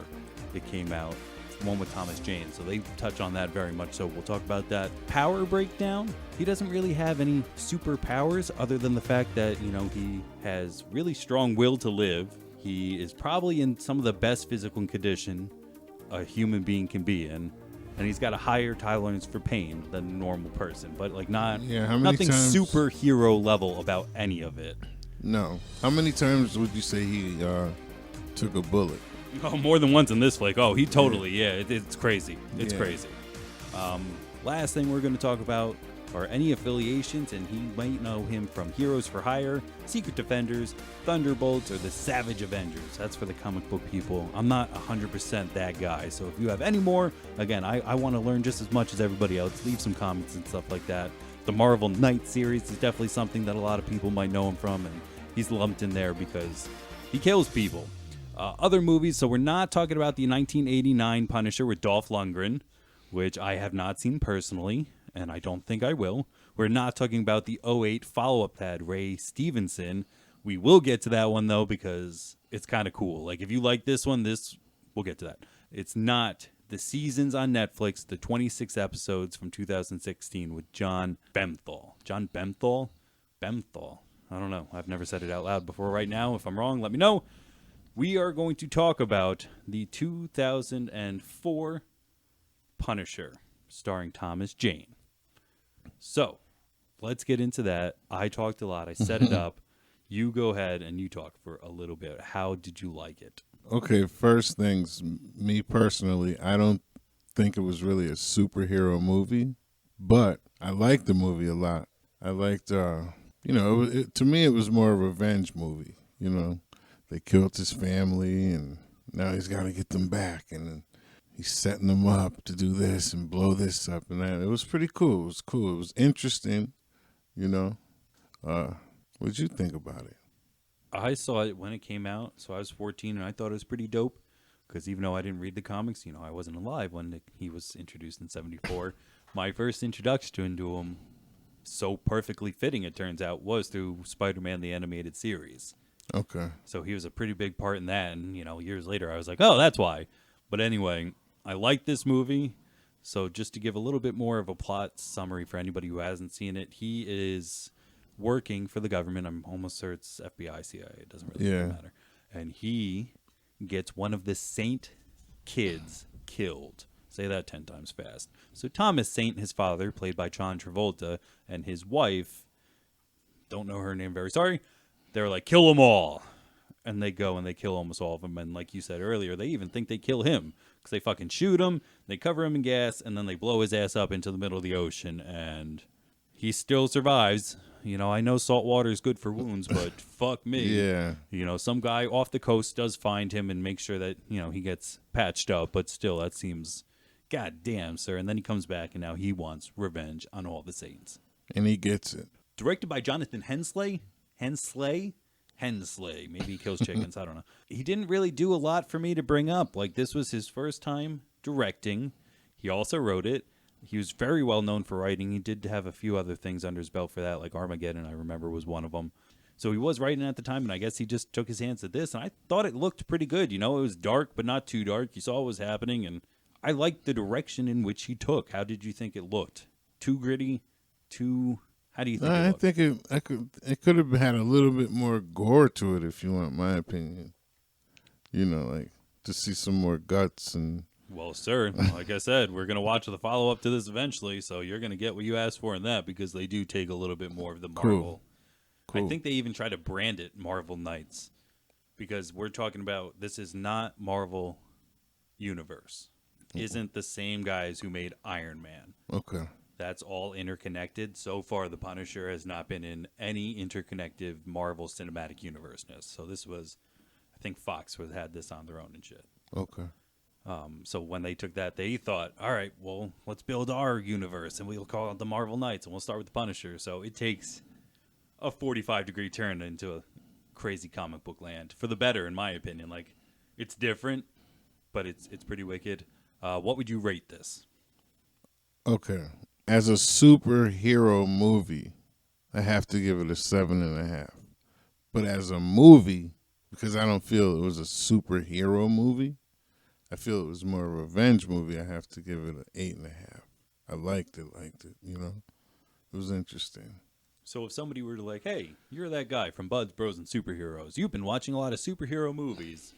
S1: it came out. The one with Thomas Jane, so they touch on that very much, so we'll talk about that. Power breakdown, he doesn't really have any superpowers other than the fact that, you know, he has really strong will to live. He is probably in some of the best physical condition a human being can be in, and he's got a higher tolerance for pain than a normal person, but like nothing superhero level about any of it.
S2: No. How many times would you say he took a bullet?
S1: Oh, more than once in this flick. Oh, he totally, it's crazy. It's crazy. Last thing we're going to talk about are any affiliations, and he might know him from Heroes for Hire, Secret Defenders, Thunderbolts, or the Savage Avengers. That's for the comic book people. I'm not 100% that guy, so if you have any more, again, I want to learn just as much as everybody else. Leave some comments and stuff like that. The Marvel Knight series is definitely something that a lot of people might know him from, and he's lumped in there because he kills people. Other movies, so we're not talking about the 1989 Punisher with Dolph Lundgren, which I have not seen personally, and I don't think I will. We're not talking about the 2008 follow-up that had Ray Stevenson. We will get to that one, though, because it's kind of cool. Like, if you like this one, we'll get to that. It's not the seasons on Netflix, the 26 episodes from 2016 with John Bernthal. John Bernthal? Bernthal. I don't know. I've never said it out loud before. Right now, if I'm wrong, let me know. We are going to talk about the 2004 Punisher, starring Thomas Jane. So, let's get into that. I talked a lot. I set it up. You go ahead and you talk for a little bit. How did you like it?
S2: Okay, first things, me personally, I don't think it was really a superhero movie, but I liked the movie a lot. I liked, to me it was more a revenge movie, you know. They killed his family, and now he's got to get them back. And he's setting them up to do this and blow this up and that. It was pretty cool. It was cool. It was interesting, you know. What'd you think about it?
S1: I saw it when it came out, so I was 14, and I thought it was pretty dope. Because even though I didn't read the comics, you know, I wasn't alive when he was introduced in '74. My first introduction to him, so perfectly fitting, it turns out, was through Spider-Man the Animated Series.
S2: Okay.
S1: So he was a pretty big part in that, and, you know, years later I was like, oh, that's why. But anyway, I like this movie. So just to give a little bit more of a plot summary for anybody who hasn't seen it, he is working for the government. I'm almost certain it's FBI, CIA. It doesn't really matter. And he gets one of the Saint kids killed. Say that 10 times fast. So Thomas Saint, his father, played by John Travolta, and his wife, don't know her name, very sorry, they're like, kill them all. And they go and they kill almost all of them. And like you said earlier, they even think they kill him. Because they fucking shoot him, they cover him in gas, and then they blow his ass up into the middle of the ocean. And he still survives. You know, I know salt water is good for wounds, but fuck me.
S2: Yeah.
S1: You know, some guy off the coast does find him and make sure that, you know, he gets patched up. But still, that seems, goddamn, sir. And then he comes back, and now he wants revenge on all the Saints.
S2: And he gets it.
S1: Directed by Jonathan Hensley. Hensley. Maybe he kills chickens. I don't know. He didn't really do a lot for me to bring up. Like, this was his first time directing. He also wrote it. He was very well known for writing. He did have a few other things under his belt for that, like Armageddon, I remember, was one of them. So he was writing at the time, and I guess he just took his hands at this, and I thought it looked pretty good. You know, it was dark, but not too dark. You saw what was happening, and I liked the direction in which he took. How did you think it looked? Too gritty? Too... How do you think it looked?
S2: I think it could have had a little bit more gore to it, if you want my opinion. You know, like, to see some more guts and...
S1: Well, sir, like I said, we're going to watch the follow-up to this eventually, so you're going to get what you asked for in that, because they do take a little bit more of the Marvel. Cool. I think they even try to brand it Marvel Knights, because we're talking about, this is not Marvel Universe. Isn't the same guys who made Iron Man.
S2: Okay.
S1: That's all interconnected. So far, the Punisher has not been in any interconnected Marvel Cinematic Universe-ness. So this was, I think Fox had this on their own and shit.
S2: Okay.
S1: So when they took that, they thought, all right, well, let's build our universe, and we'll call it the Marvel Knights, and we'll start with the Punisher. So it takes a 45-degree turn into a crazy comic book land, for the better, in my opinion. Like, it's different, but it's pretty wicked. What would you rate this?
S2: Okay. As a superhero movie, I have to give it a 7.5. But as a movie, because I don't feel it was a superhero movie, I feel it was more a revenge movie, I have to give it an 8.5. I liked it, you know? It was interesting.
S1: So if somebody were to like, hey, you're that guy from Buds, Bros, and Superheroes. You've been watching a lot of superhero movies.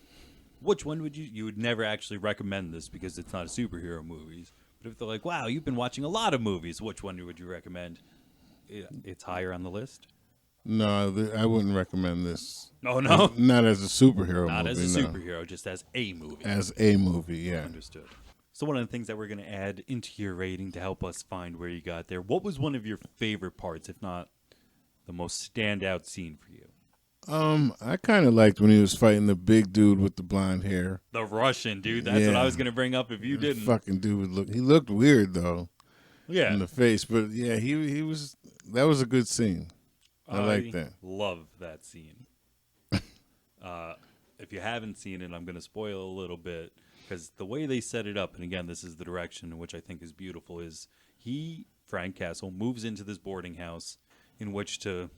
S1: Which one would you would never actually recommend this because it's not a superhero movie. But if they're like, wow, you've been watching a lot of movies, which one would you recommend? It's higher on the list?
S2: No, I wouldn't recommend this.
S1: Oh, no?
S2: Not as a superhero movie.
S1: Not as a superhero, just as a movie.
S2: As a movie, yeah.
S1: Understood. So one of the things that we're going to add into your rating to help us find where you got there, what was one of your favorite parts, if not the most standout scene for you?
S2: I kind of liked when he was fighting the big dude with the blonde hair.
S1: The Russian dude. That's what I was going to bring up if you didn't.
S2: Fucking dude he looked weird though.
S1: Yeah.
S2: In the face, but yeah, he was. That was a good scene. I like that.
S1: Love that scene. If you haven't seen it, I'm going to spoil a little bit because the way they set it up, and again, this is the direction which I think is beautiful, is Frank Castle, moves into this boarding house in which to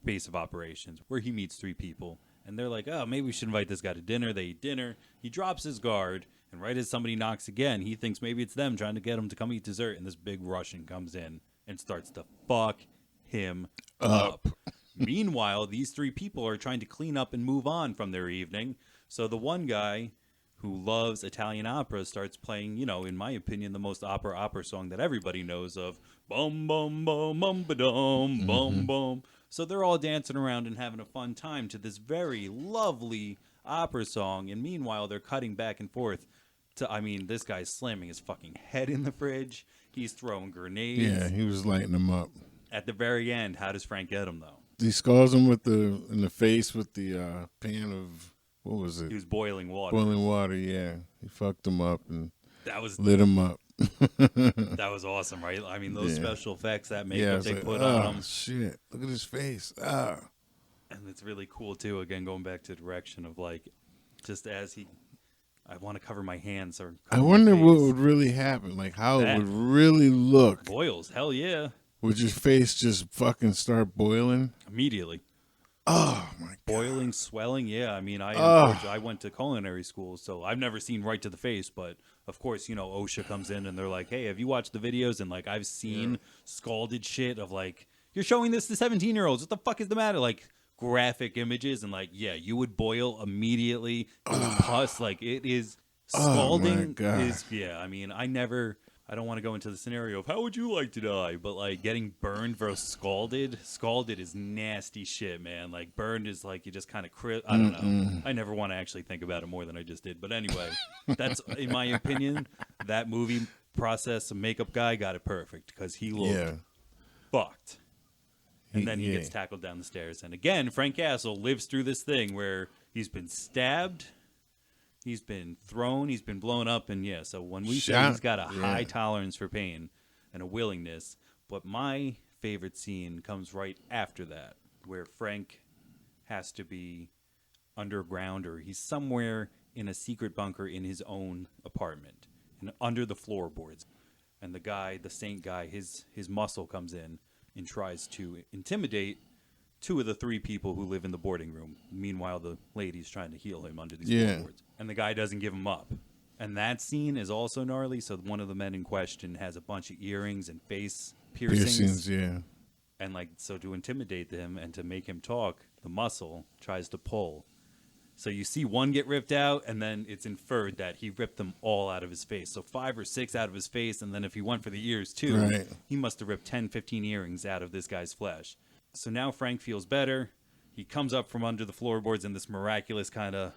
S1: base of operations where he meets 3 people. And they're like, oh, maybe we should invite this guy to dinner. They eat dinner. He drops his guard. And right as somebody knocks again, he thinks maybe it's them trying to get him to come eat dessert. And this big Russian comes in and starts to fuck him up. Meanwhile, these 3 people are trying to clean up and move on from their evening. So the one guy who loves Italian opera starts playing, you know, in my opinion, the most opera song that everybody knows of. Bum, bum, bum, bum, ba-dum, bum, bum. So they're all dancing around and having a fun time to this very lovely opera song. And meanwhile, they're cutting back and forth to, I mean, this guy's slamming his fucking head in the fridge. He's throwing grenades.
S2: Yeah, he was lighting them up.
S1: At the very end, how does Frank get him, though?
S2: He scalds him in the face with the pan of, what was it?
S1: He was boiling water.
S2: Boiling water, yeah. He fucked him up. And
S1: That was
S2: lit him up.
S1: that was awesome, right? I mean, those special effects, that makeup they put on him.
S2: Shit, look at his face.
S1: And it's really cool too. Again, going back to the direction of like, just as I want to cover my hands or.
S2: I wonder what would really happen, like how it would really look.
S1: Boils, hell yeah.
S2: Would your face just fucking start boiling
S1: immediately?
S2: Oh my god.
S1: Boiling, swelling, yeah. I mean, I went to culinary school, so I've never seen right to the face, but of course, OSHA comes in and they're like, "Hey, have you watched the videos?" And like, I've seen scalded shit of like, "You're showing this to 17-year-olds. What the fuck is the matter?" Like graphic images and like, yeah, you would boil immediately. It would pus. Like it is scalding.
S2: Oh my god.
S1: Yeah. I mean, I don't want to go into the scenario of how would you like to die, but like getting burned versus scalded is nasty shit, man. Like burned is like you just kind of I don't know. I never want to actually think about it more than I just did. But anyway, that's in my opinion, that movie process, makeup guy got it perfect because he looked fucked. And then he gets tackled down the stairs. And again, Frank Castle lives through this thing where he's been stabbed. He's been thrown. He's been blown up. And yeah, so when we say he's got a high tolerance for pain and a willingness. But my favorite scene comes right after that, where Frank has to be underground or he's somewhere in a secret bunker in his own apartment and under the floorboards. And the guy, the saint guy, his muscle comes in and tries to intimidate 2 of the 3 people who live in the boarding room. Meanwhile, the lady's trying to heal him under these floorboards. And the guy doesn't give him up. And that scene is also gnarly. So one of the men in question has a bunch of earrings and face piercings. And like, so to intimidate him and to make him talk, the muscle tries to pull. So you see one get ripped out, and then it's inferred that he ripped them all out of his face. So 5 or 6 out of his face, and then if he went for the ears too, he must have ripped 10, 15 earrings out of this guy's flesh. So now Frank feels better. He comes up from under the floorboards in this miraculous kind of,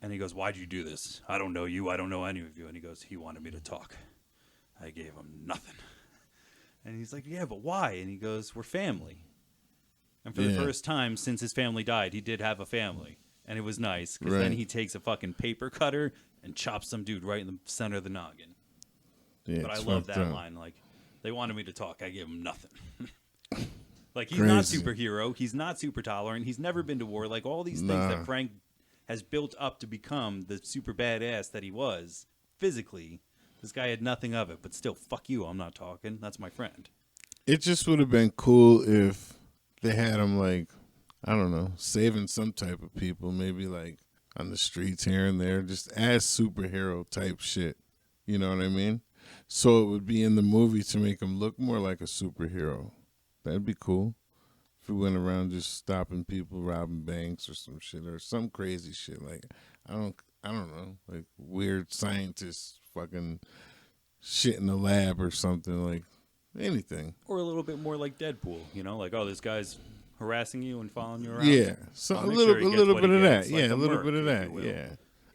S1: and he goes, "Why'd you do this? I don't know you. I don't know any of you." And he goes, "He wanted me to talk. I gave him nothing." And he's like, "Yeah, but why?" And he goes, "We're family." And for the first time since his family died, he did have a family. And it was nice, because then he takes a fucking paper cutter and chops some dude right in the center of the noggin. Yeah, but I love that line. Like, they wanted me to talk. I gave him nothing. Like, he's not superhero. He's not super tolerant. He's never been to war. Like, all these things that Frank has built up to become the super badass that he was physically. This guy had nothing of it. But still, fuck you. I'm not talking. That's my friend.
S2: It just would have been cool if they had him, like, I don't know, saving some type of people, maybe like on the streets here and there, just as superhero type shit. You know what I mean? So it would be in the movie to make him look more like a superhero. That'd be cool. If we went around just stopping people, robbing banks or some shit, or some crazy shit. Like, I don't know, like weird scientists fucking shit in the lab or something, like anything.
S1: Or a little bit more like Deadpool, like, oh, this guy's harassing you and following you around.
S2: Yeah, so a little bit of that. Yeah, a little bit of that. Yeah,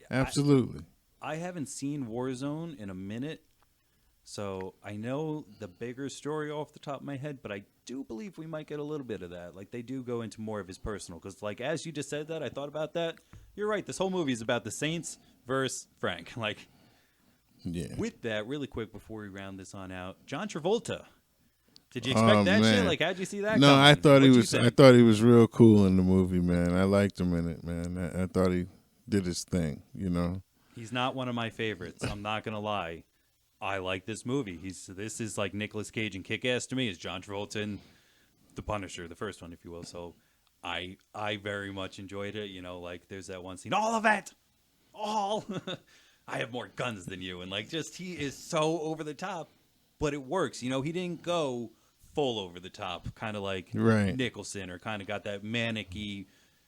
S2: absolutely.
S1: I haven't seen Warzone in a minute, so I know the bigger story off the top of my head, but I do believe we might get a little bit of that. Like, they do go into more of his personal, because, like, as you just said that, I thought about that. You're right. This whole movie is about the Saints versus Frank. Like, with that, really quick before we round this on out, John Travolta. Did you expect that shit? Like, how'd you see that?
S2: No, I thought I thought he was real cool in the movie, man. I liked him in it, man. I thought he did his thing.
S1: He's not one of my favorites. I'm not gonna lie. I like this movie. This is like Nicolas Cage and Kick-Ass to me. It's John Travolta and The Punisher, the first one, if you will. So I very much enjoyed it. Like, there's that one scene. All of it, all. I have more guns than you, and like, just he is so over the top, but it works. He didn't go full over the top, kind of like Nicholson, or kind of got that manic-y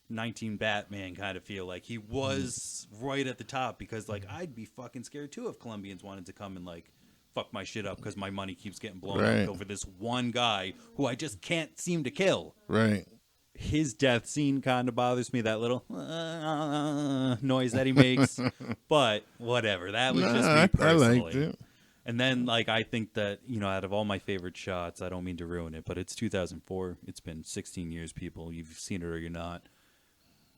S1: 19 Batman kind of feel. Like, he was right at the top, because like, I'd be fucking scared too if Colombians wanted to come and like fuck my shit up because my money keeps getting blown up over this one guy who I just can't seem to kill. His death scene kind of bothers me, that little noise that he makes. But whatever, that was just me personally. I liked it. And then, like, I think that, out of all my favorite shots, I don't mean to ruin it, but it's 2004. It's been 16 years, people. You've seen it or you're not.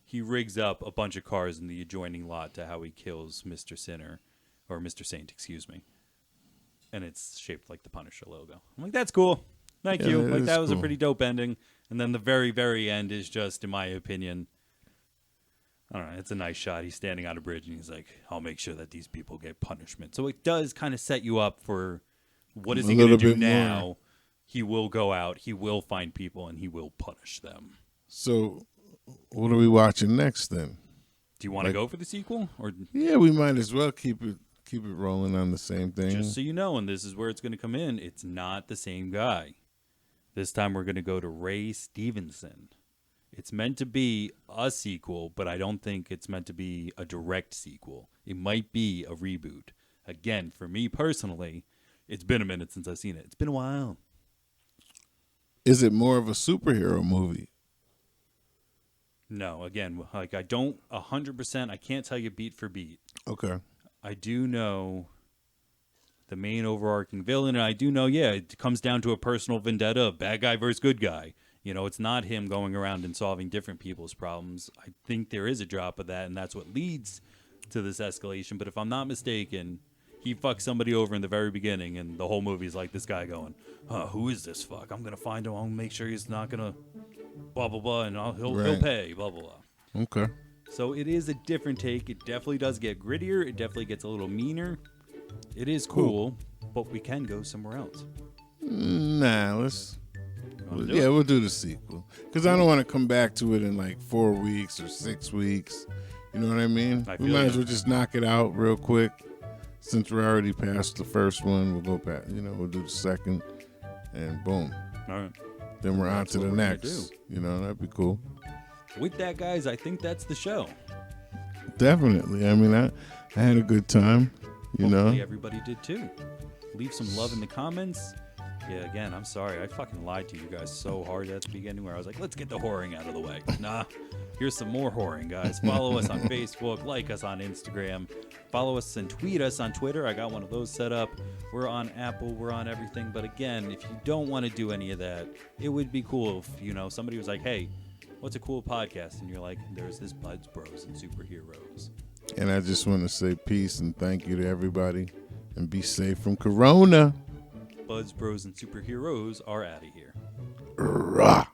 S1: He rigs up a bunch of cars in the adjoining lot to how he kills Mr. Sinner. or Mr. Saint, excuse me. And it's shaped like the Punisher logo. I'm like, that's cool. Thank you. Like, that was a pretty dope ending. And then the very, very end is just, in my opinion, I don't know, it's a nice shot. He's standing on a bridge and he's like, I'll make sure that these people get punishment. So it does kind of set you up for what is he going to do now? More. He will go out, he will find people, and he will punish them.
S2: So what are we watching next then?
S1: Do you want to go for the sequel? Or
S2: yeah, we might as well keep it rolling on the same thing.
S1: Just so you know, and this is where it's going to come in, it's not the same guy. This time we're going to go to Ray Stevenson. It's meant to be a sequel, but I don't think it's meant to be a direct sequel. It might be a reboot. Again, for me personally, it's been a minute since I've seen it. It's been a while.
S2: Is it more of a superhero movie?
S1: No, again, like I don't 100%. I can't tell you beat for beat.
S2: Okay.
S1: I do know the main overarching villain, and I do know, yeah, it comes down to a personal vendetta of bad guy versus good guy. You know, it's not him going around and solving different people's problems. I think there is a drop of that, and that's what leads to this escalation. But if I'm not mistaken, he fucks somebody over in the very beginning, and the whole movie's like this guy going, who is this fuck? I'm going to find him. I'll make sure he's not going to blah, blah, blah, and he'll pay, blah, blah, blah.
S2: Okay.
S1: So it is a different take. It definitely does get grittier. It definitely gets a little meaner. It is cool, but we can go somewhere else.
S2: Nah, we'll do the sequel. Because I don't want to come back to it in like 4 weeks or 6 weeks. You know what I mean? We might as well just knock it out real quick. Since we're already past the first one, we'll go back. You know, we'll do the second, and boom.
S1: All right.
S2: Then we're on to the next. You know, that'd be cool.
S1: With that, guys, I think that's the show.
S2: Definitely. I mean, I had a good time.
S1: Hopefully everybody did too. Leave some love in the comments. Yeah, again, I'm sorry. I fucking lied to you guys so hard at the beginning where I was like, let's get the whoring out of the way. Nah, here's some more whoring, guys. Follow us on Facebook. Like us on Instagram. Follow us and tweet us on Twitter. I got one of those set up. We're on Apple. We're on everything. But again, if you don't want to do any of that, it would be cool if, somebody was like, hey, what's a cool podcast? And you're like, there's this Buds Bros and Superheroes.
S2: And I just want to say peace and thank you to everybody. And be safe from Corona.
S1: Buds Bros and Superheroes are out of here.
S2: Rah.